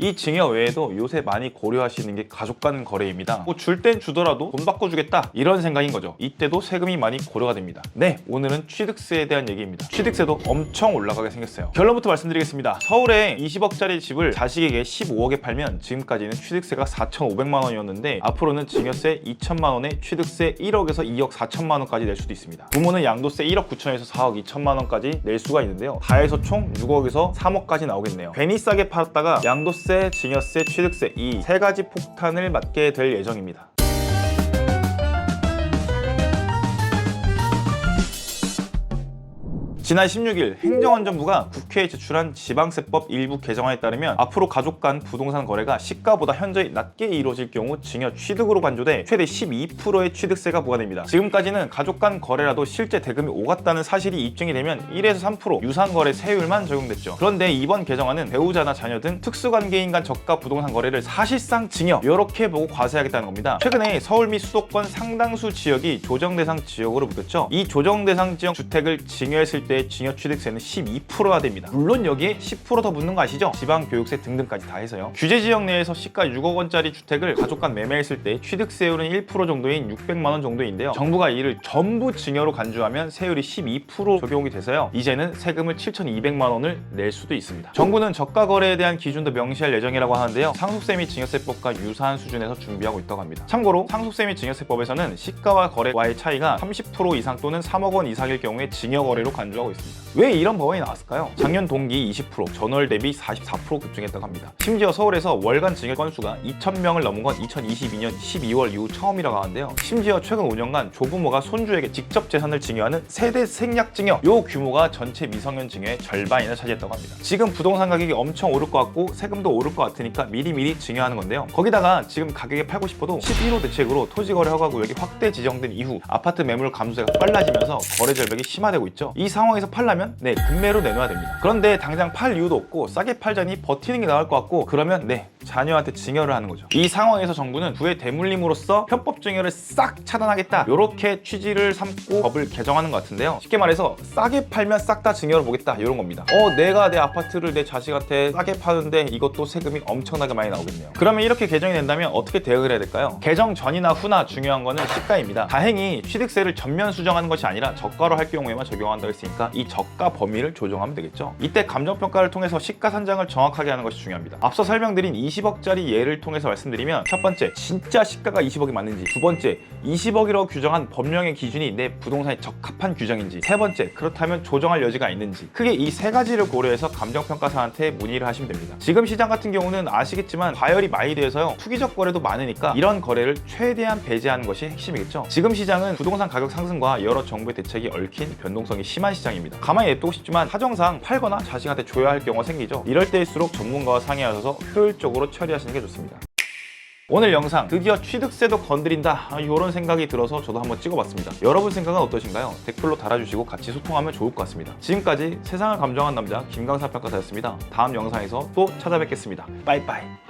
이 증여 외에도 요새 많이 고려하시는 게 가족 간 거래입니다. 뭐 줄 땐 주더라도 돈 바꿔주겠다 이런 생각인 거죠. 이때도 세금이 많이 고려가 됩니다. 네, 오늘은 취득세에 대한 얘기입니다. 취득세도 엄청 올라가게 생겼어요. 결론부터 말씀드리겠습니다. 서울에 20억짜리 집을 자식에게 15억에 팔면 지금까지는 취득세가 4,500만 원이었는데 앞으로는 증여세 2천만 원에 취득세 1억에서 2억 4천만 원까지 낼 수도 있습니다. 부모는 양도세 1억 9천에서 4억 2천만 원까지 낼 수가 있는데요. 다 해서 총 6억에서 3억까지 나오겠네요. 괜히 싸게 팔았다가 양도세, 증여세, 취득세 이 세 가지 폭탄을 맞게 될 예정입니다. 지난 16일 행정안전부가 국회에 제출한 지방세법 일부 개정안에 따르면 앞으로 가족 간 부동산 거래가 시가보다 현저히 낮게 이루어질 경우 증여 취득으로 간주돼 최대 12%의 취득세가 부과됩니다. 지금까지는 가족 간 거래라도 실제 대금이 오갔다는 사실이 입증이 되면 1에서 3% 유상거래 세율만 적용됐죠. 그런데 이번 개정안은 배우자나 자녀 등 특수관계인 간 저가 부동산 거래를 사실상 증여 이렇게 보고 과세하겠다는 겁니다. 최근에 서울 및 수도권 상당수 지역이 조정대상 지역으로 묶였죠. 이 조정대상 지역 주택을 증여했을 때 증여 취득세는 12%가 됩니다. 물론 여기에 10% 더 붙는 거 아시죠? 지방교육세 등등까지 다 해서요. 규제 지역 내에서 시가 6억 원짜리 주택을 가족 간 매매했을 때 취득세율은 1% 정도인 600만 원 정도인데요. 정부가 이를 전부 증여로 간주하면 세율이 12% 적용이 돼서요. 이제는 세금을 7,200만 원을 낼 수도 있습니다. 정부는 저가 거래에 대한 기준도 명시할 예정이라고 하는데요. 상속세 및 증여세법과 유사한 수준에서 준비하고 있다고 합니다. 참고로 상속세 및 증여세법에서는 시가와 거래와의 차이가 30% 이상 또는 3억 원 이상일 경우에 증여 거래로 간주하고 있습니다. 왜 이런 법안이 나왔을까요? 작년 동기 20%, 전월 대비 44% 급증했다고 합니다. 심지어 서울에서 월간 증여 건수가 2,000명을 넘은 건 2022년 12월 이후 처음이라고 하는데요. 심지어 최근 5년간 조부모가 손주에게 직접 재산을 증여하는 세대 생략 증여 요 규모가 전체 미성년 증여의 절반이나 차지했다고 합니다. 지금 부동산 가격이 엄청 오를 것 같고 세금도 오를 것 같으니까 미리미리 증여하는 건데요. 거기다가 지금 가격에 팔고 싶어도 11호 대책으로 토지거래 허가 구역이 확대 지정된 이후 아파트 매물 감소세가 빨라지면서 거래 절벽이 심화되고 있죠. 이 상황에서 팔려면 금매로 내놔야 됩니다. 그런데 당장 팔 이유도 없고 싸게 팔자니 버티는 게 나을 것 같고 그러면 자녀한테 증여를 하는 거죠. 이 상황에서 정부는 부의 대물림으로써 편법 증여를 싹 차단하겠다 이렇게 취지를 삼고 법을 개정하는 것 같은데요. 쉽게 말해서 싸게 팔면 싹 다 증여를 보겠다 이런 겁니다. 내가 내 아파트를 내 자식한테 싸게 파는데 이것도 세금이 엄청나게 많이 나오겠네요. 그러면 이렇게 개정이 된다면 어떻게 대응을 해야 될까요? 개정 전이나 후나 중요한 거는 시가입니다. 다행히 취득세를 전면 수정하는 것이 아니라 저가로 할 경우에만 적용한다고 했으니까 이 저가 범위를 조정하면 되겠죠. 이때 감정평가를 통해서 시가 산정을 정확하게 하는 것이 중요합니다. 앞서 설명드린 20억짜리 예를 통해서 말씀드리면 첫 번째, 진짜 시가가 20억이 맞는지, 두 번째, 20억이라고 규정한 법령의 기준이 내 부동산에 적합한 규정인지, 세 번째, 그렇다면 조정할 여지가 있는지 크게 이 세 가지를 고려해서 감정평가사한테 문의를 하시면 됩니다. 지금 시장 같은 경우는 아시겠지만 과열이 많이 돼서요. 투기적 거래도 많으니까 이런 거래를 최대한 배제하는 것이 핵심이겠죠. 지금 시장은 부동산 가격 상승과 여러 정부의 대책이 얽힌 변동성이 심한 시장입니다. 가만히 냅두고 싶지만 사정상 팔거나 자식한테 줘야 할 경우가 생기죠. 이럴 때일수록 전문가와 상의하셔서 효율적으로 처리하시는 게 좋습니다. 오늘 영상 드디어 취득세도 건드린다 이런 생각이 들어서 저도 한번 찍어봤습니다. 여러분 생각은 어떠신가요? 댓글로 달아주시고 같이 소통하면 좋을 것 같습니다. 지금까지 세상을 감정한 남자 김강사 평가사였습니다. 다음 영상에서 또 찾아뵙겠습니다. 빠이빠이.